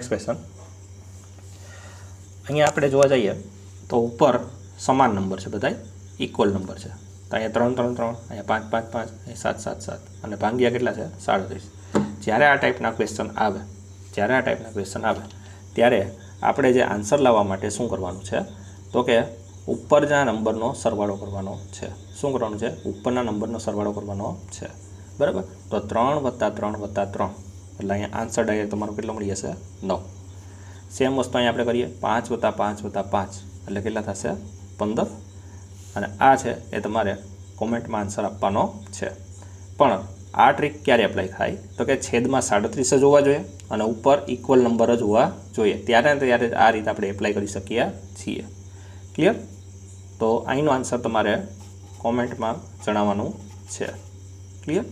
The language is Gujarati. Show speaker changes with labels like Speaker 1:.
Speaker 1: ક્વેશ્ચન અહીંયા આપણે જોવા જઈએ તો ઉપર સમાન નંબર છે, બધા ઇક્વલ નંબર છે. તો અહીંયા 3 3 3, અહીંયા 5 5 5, અહીંયા 7 7 7 અને ભાગ્યા કેટલા છે 37. જ્યારે આ ટાઈપના ક્વેશ્ચન આવે ત્યારે આપણે જે આન્સર લાવવા માટે શું કરવાનું છે તો કે ઉપરના નંબરનો સરવાળો કરવાનો છે. શું કરવાનું છે? ઉપરના નંબરનો સરવાળો કરવાનો છે, બરાબર. તો 3 + 3 + 3 એટલે અહીંયા આન્સર ડાયરેક્ટ તમારો કેટલો મળી જશે? 9. સેમ વસ્તુ અહીંયા આપણે કરીએ 5 + 5 + 5 એટલે કેટલા થશે? 15. અને આ છે એ તમારે કોમેન્ટમાં આન્સર આપવાનો છે. પણ આ ટ્રીક ક્યારે એપ્લાય થાય તો કે છેદમાં 37 જ હોવા જોઈએ અને ઉપર ઇક્વલ નંબર જ હોવા જોઈએ, ત્યારે આ રીતે આપણે એપ્લાય કરી શકીએ છીએ. ક્લિયર? તો અહીંનો આન્સર તમારે કોમેન્ટમાં જણાવવાનું છે. ક્લિયર?